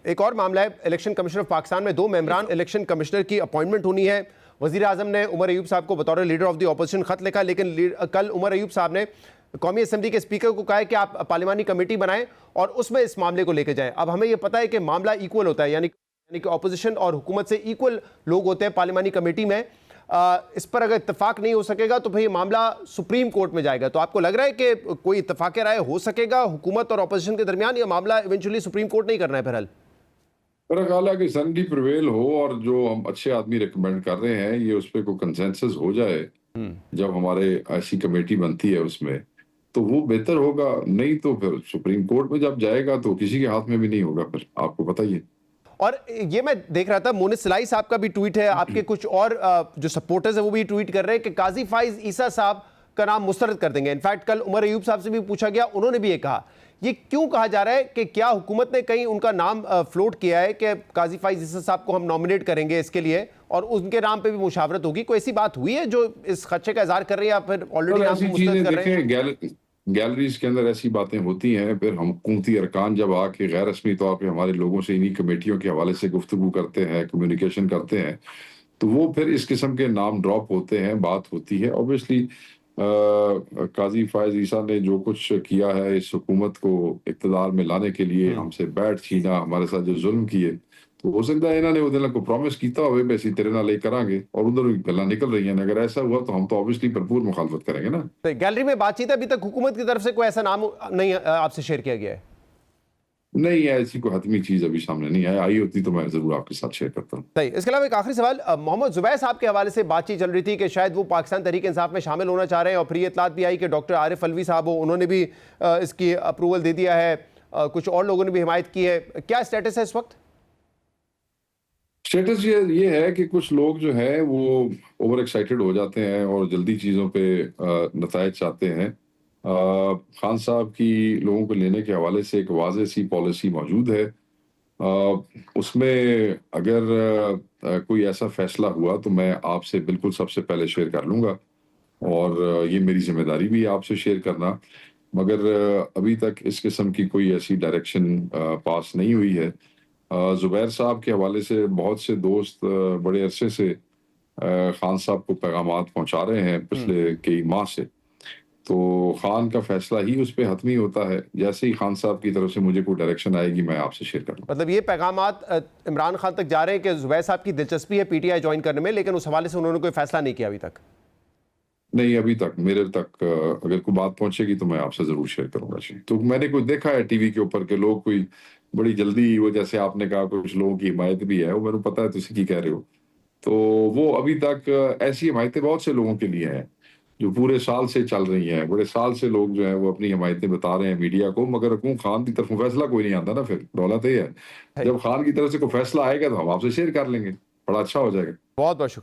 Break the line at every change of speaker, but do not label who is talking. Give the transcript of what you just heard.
एक और मामला है, इलेक्शन कमिश्नर ऑफ पाकिस्तान में 2 मेंबरान इलेक्शन कमिश्नर की अपॉइंटमेंट होनी है। वजीर आजम ने उमर अयूब साहब को बतौर लीडर ऑफ द ऑपोजिशन खत लिखा, लेकिन कल उमर अयूब साहब ने कौमी असेंबली के स्पीकर को कहा है कि आप पार्लिमानी कमेटी बनाएं और उसमें इस मामले को लेकर जाएं। अब हमें यह पता है कि मामला इक्वल होता है, यानी कि ऑपोजिशन और हुकूमत से इक्वल लोग होते हैं पार्लिमानी कमेटी में। इस पर अगर इत्तेफाक नहीं हो सकेगा तो भाई मामला सुप्रीम कोर्ट में जाएगा। तो आपको लग रहा है कि कोई इत्तेफाक राय हो सकेगा हुकूमत और ऑपोजिशन के दरमियान, या मामला इवेंचुअली सुप्रीम कोर्ट नहीं करना है फिर हल?
मेरा ख्याल है कि सैनिटी प्रिवेल हो और जो हम अच्छे आदमी रिकमेंड कर रहे हैं ये उस पर कोई कंसेंसस हो जाए जब हमारे ऐसी कमेटी बनती है उसमें, तो वो बेहतर होगा। नहीं तो फिर सुप्रीम कोर्ट में जब जाएगा तो किसी के हाथ में भी नहीं होगा, फिर आपको पता ही है।
और ये मैं देख रहा था, मोनिस सिलाई साहब का भी ट्वीट है, आपके कुछ और जो सपोर्टर्स है वो भी ट्वीट कर रहे हैं कि काजी फाइज ईसा साहब का नाम मुस्तरद कर देंगे। इनफैक्ट कल उमर अयूब साहब से भी पूछा गया, उन्होंने भी ये कहा। ये क्यों कहा जा रहा है कि क्या हुकूमत ने कहीं उनका नाम फ्लोट किया है कि काजी फाइज ईसा साहब को हम नॉमिनेट करेंगे इसके लिए और उनके नाम पे भी मुशावरत होगी? कोई ऐसी बात हुई है जो इस खदशे का इजहार कर रही है या फिर ऑलरेडी नाम को मुस्तरद कर रहे हैं?
गैलरीज के अंदर ऐसी बातें होती हैं, फिर हम हुकूमती अरकान जब आके गैर रस्मी तौर पे हमारे लोगों से इन्हीं कमेटियों के हवाले से गुफ्तगू करते हैं, कम्युनिकेशन करते हैं, तो वो फिर इस किस्म के नाम ड्रॉप होते हैं, बात होती है। ऑब्वियसली काजी फायज ईसा ने जो कुछ किया है इस हुकूमत को इक़्तिदार में लाने के लिए, हमसे बैठ छीना, हमारे साथ जो जुल्म किए, तो हो सकता है इन्होंने उधर को प्रॉमिस किया हुए वैसे तेरे नाल ही करांगे और उधर गल्लां निकल रही हैं। अगर ऐसा हुआ तो हम तो ऑब्वियसली भरपूर मुखालफत करेंगे ना।
तो गैलरी में बातचीत है, अभी तक हुकूमत की तरफ से कोई ऐसा नाम नहीं आपसे शेयर किया गया है?
नहीं, ऐसी कोई हतमी चीज अभी सामने नहीं आई होती तो मैं जरूर आपके साथ शेयर करता हूँ।
सही। इसके अलावा एक आखिरी सवाल, मोहम्मद जुबैर साहब के हवाले से बातचीत चल रही थी कि शायद वो पाकिस्तान तहरीक इंसाफ में शामिल होना चाह रहे हैं और फिर ये इतलात भी आई कि डॉक्टर आरिफ अलवी साहब हो, उन्होंने भी इसकी अप्रूवल दे दिया है, कुछ और लोगों ने भी हिमायत की है। क्या स्टेटस है इस वक्त?
स्टेटस ये है कि कुछ लोग जो है वो ओवर एक्साइटेड हो जाते हैं और जल्दी चीज़ों पे नतायज चाहते हैं। खान साहब की लोगों को लेने के हवाले से एक वाज़ेह सी पॉलिसी मौजूद है। उसमें अगर कोई ऐसा फैसला हुआ तो मैं आपसे बिल्कुल सबसे पहले शेयर कर लूँगा और ये मेरी ज़िम्मेदारी भी है आपसे शेयर करना। मगर अभी तक इस किस्म की कोई ऐसी डायरेक्शन पास नहीं हुई है। ज़ुबैर साहब के हवाले से बहुत से दोस्त बड़े अरसे से खान साहब को पैगामात पहुंचा रहे हैं पिछले कई माह से, तो खान का फैसला ही उस पर हतमी होता है। जैसे ही खान साहब की तरफ से मुझे कोई डायरेक्शन आएगी मैं आपसे शेयर करूँगा।
मतलब ये पैगामात इमरान खान तक जा रहे हैं कि ज़ुबैर साहब की दिलचस्पी है पीटीआई ज्वाइन करने में, लेकिन उस हवाले से उन्होंने कोई फैसला नहीं किया अभी तक?
नहीं, अभी तक मेरे तक अगर कोई बात पहुंचेगी तो मैं आपसे जरूर शेयर करूंगा जी। तो मैंने कुछ देखा है टीवी के ऊपर के लोग कोई बड़ी जल्दी, वो जैसे आपने कहा कुछ लोगों की हिमायत भी है, वो मेरे को पता है तुम की कह रहे हो, तो वो अभी तक ऐसी हिमायतें बहुत से लोगों के लिए हैं जो पूरे साल से चल रही हैं। बड़े साल से लोग जो है वो अपनी हिमायतें बता रहे हैं मीडिया को, मगर हुकूम खान की तरफ फैसला कोई नहीं आता ना। फिर दौलत ये है, जब खान की तरफ से कोई फैसला आएगा तो हम आपसे शेयर कर लेंगे, बड़ा अच्छा हो जाएगा।
बहुत बहुत शुक्रिया।